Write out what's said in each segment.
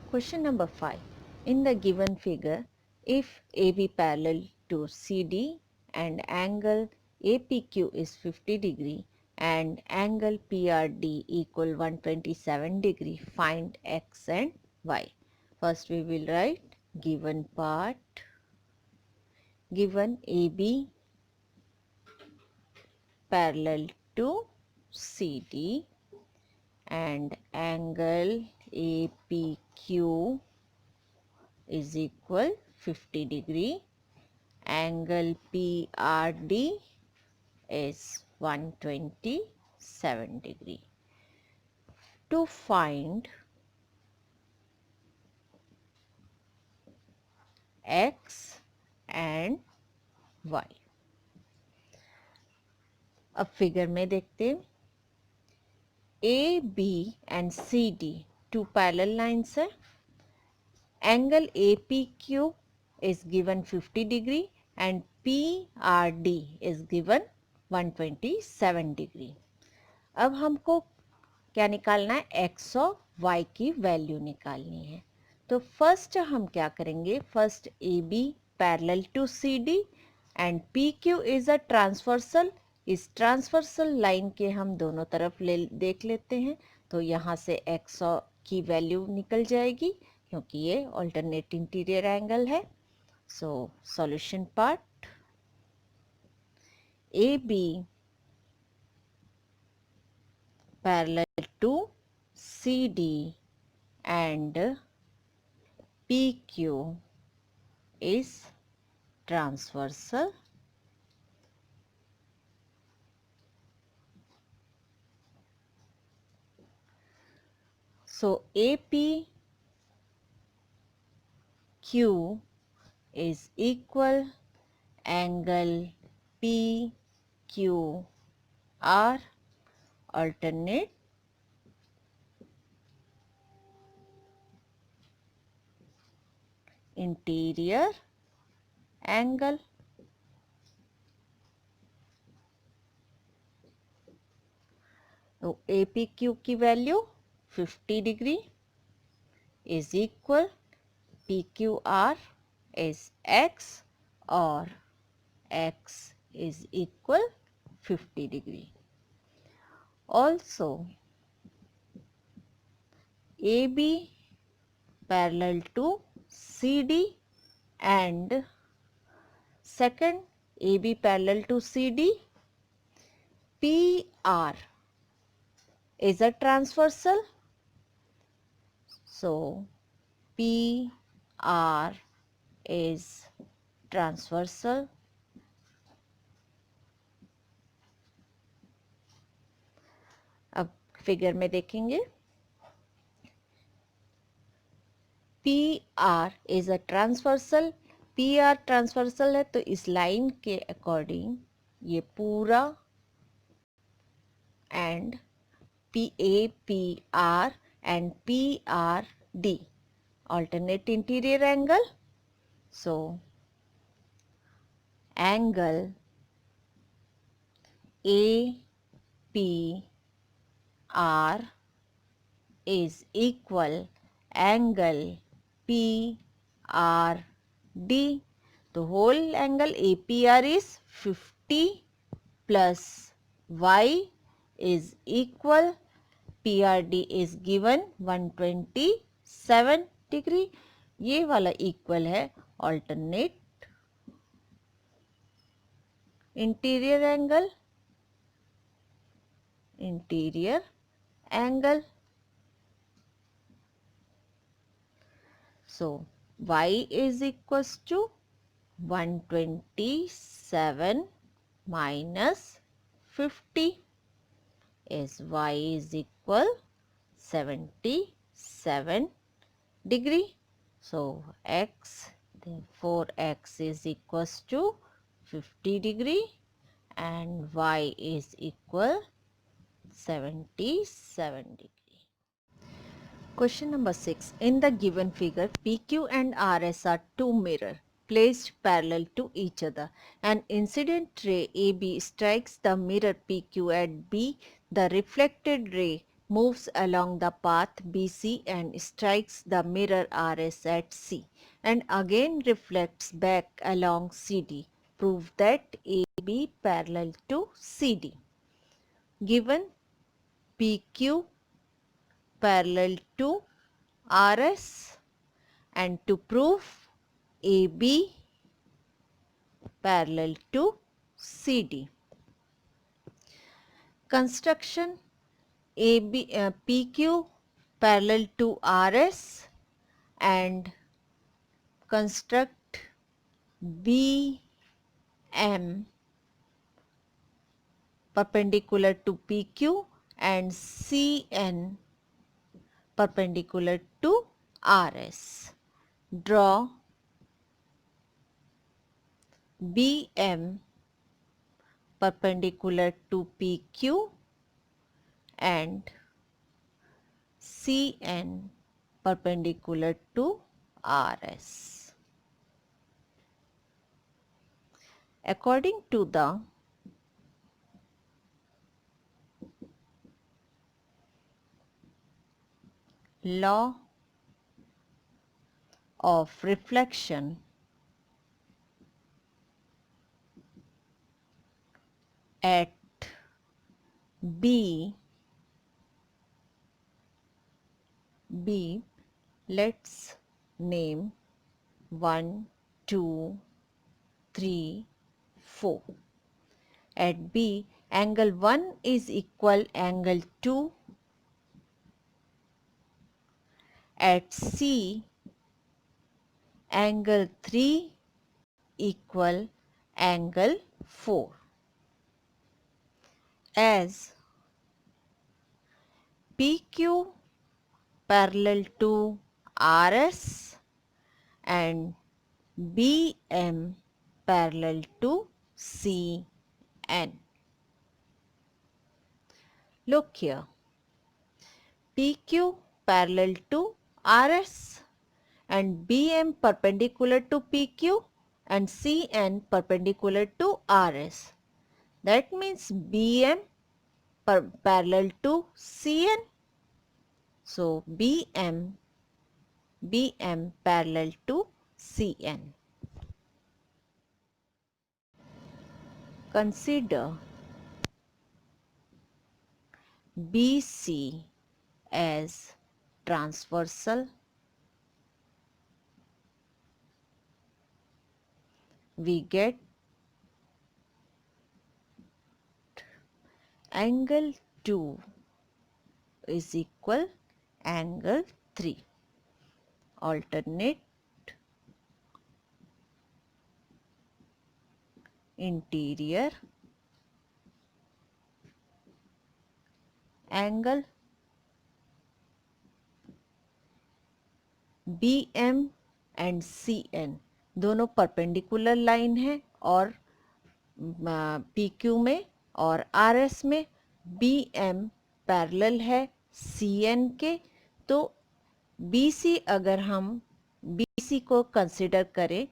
Question number 5. In the given figure, if AB parallel to CD and angle APQ is 50 degree and angle PRD equal 127 degree, find X and Y. First we will write given part, given AB parallel to CD and angle APQ is equal 50 degree, angle PRD is 127 degree. To find X and Y, अब figure में देखते हैं A B and C D two parallel lines है. Angle A P Q is given 50 degree and PRD is given 127 degree. अब हमको क्या निकालना है? X और Y की वैल्यू निकालनी है. तो फर्स्ट हम क्या करेंगे? First AB parallel to CD and PQ is a transversal. इस ट्रांसवर्सल लाइन के हम दोनों तरफ देख लेते हैं. तो यहाँ से X की वैल्यू निकल जाएगी क्योंकि ये ऑल्टरनेट इंटीरियर एंगल है. So solution part, AB parallel to CD and PQ is transversal. So APQ is equal angle PQR alternate interior angle. तो APQ की value 50 degree is equal PQR is X or X is equal 50 degree. Also AB parallel to CD and second AB parallel to CD, PR is a transversal. So PR is transversal. अब figure में देखेंगे PR is a transversal. PR transversal है तो इस line के according ये पूरा and PAPR and PRD alternate interior angle. So angle APR is equal angle PRD. The whole angle APR is 50 plus Y is equal PRD is given 127 degree. ये वाला equal है alternate interior angle. So Y is equals to 127 minus 50 is Y is equal 77 degree. So X, therefore X is equals to 50 degree and Y is equal 77 degree. Question number 6. In the given figure, PQ and RS are two mirrors placed parallel to each other. An incident ray AB strikes the mirror PQ at B. The reflected ray moves along the path BC and strikes the mirror RS at C and again reflects back along CD. Prove that AB parallel to CD. Given PQ parallel to RS and to prove AB parallel to CD. Construction PQ parallel to RS and construct BM perpendicular to PQ and CN perpendicular to RS. Draw BM perpendicular to PQ and CN perpendicular to RS. According to the law of reflection, at B, let's name 1, 2, 3, 4. At B, angle 1 is equal angle 2. At C, angle 3 equal angle 4. As PQ parallel to RS and BM parallel to CN. Look here. PQ parallel to RS and BM perpendicular to PQ and CN perpendicular to RS. That means BM parallel to CN. So BM parallel to CN. Consider BC as transversal. We get angle 2 is equal angle 3. Alternate interior angle BM and CN दोनों perpendicular line है और PQ में और RS में BM parallel है CN के, तो BC अगर हम BC को कंसिडर करें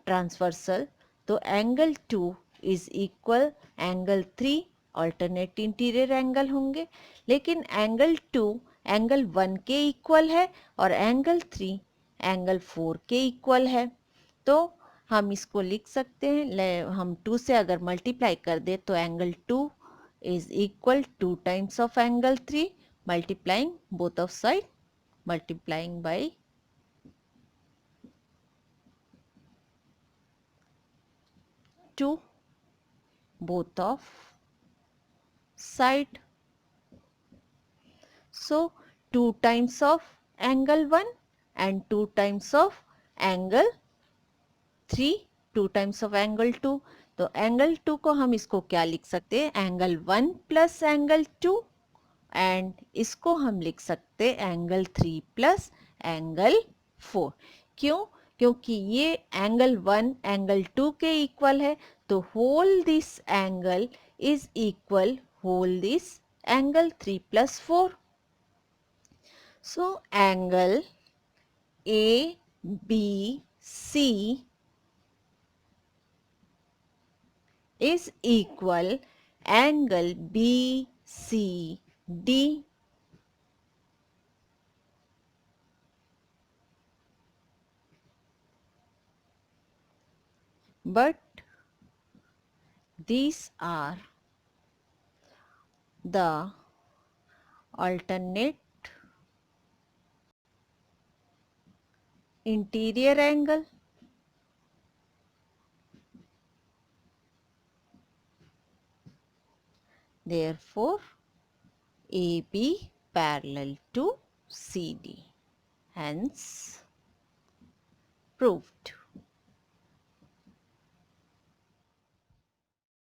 ट्रांसवर्सल तो angle 2 is equal angle 3 alternate interior angle होंगे, लेकिन एंगल 2 एंगल 1 के इक्वल है और एंगल 3 एंगल 4 के इक्वल है। तो हम इसको लिख सकते हैं, हम 2 से अगर मल्टीप्लाई कर दे तो angle 2 is equal 2 times of angle 3 multiplying both of side, multiplying by 2 both of side. So 2 times of angle 1 and 2 times of angle 3, 2 times of angle 2. तो एंगल 2 को हम इसको क्या लिख सकते हैं, एंगल 1 प्लस एंगल 2, एंड इसको हम लिख सकते हैं एंगल 3 प्लस एंगल 4। क्यों? क्योंकि ये एंगल 1 एंगल 2 के इक्वल है, तो whole this angle is equal whole this angle 3 plus 4। So angle ABC is equal angle BCD but these are the alternate interior angle. Therefore, AB parallel to CD. Hence, proved.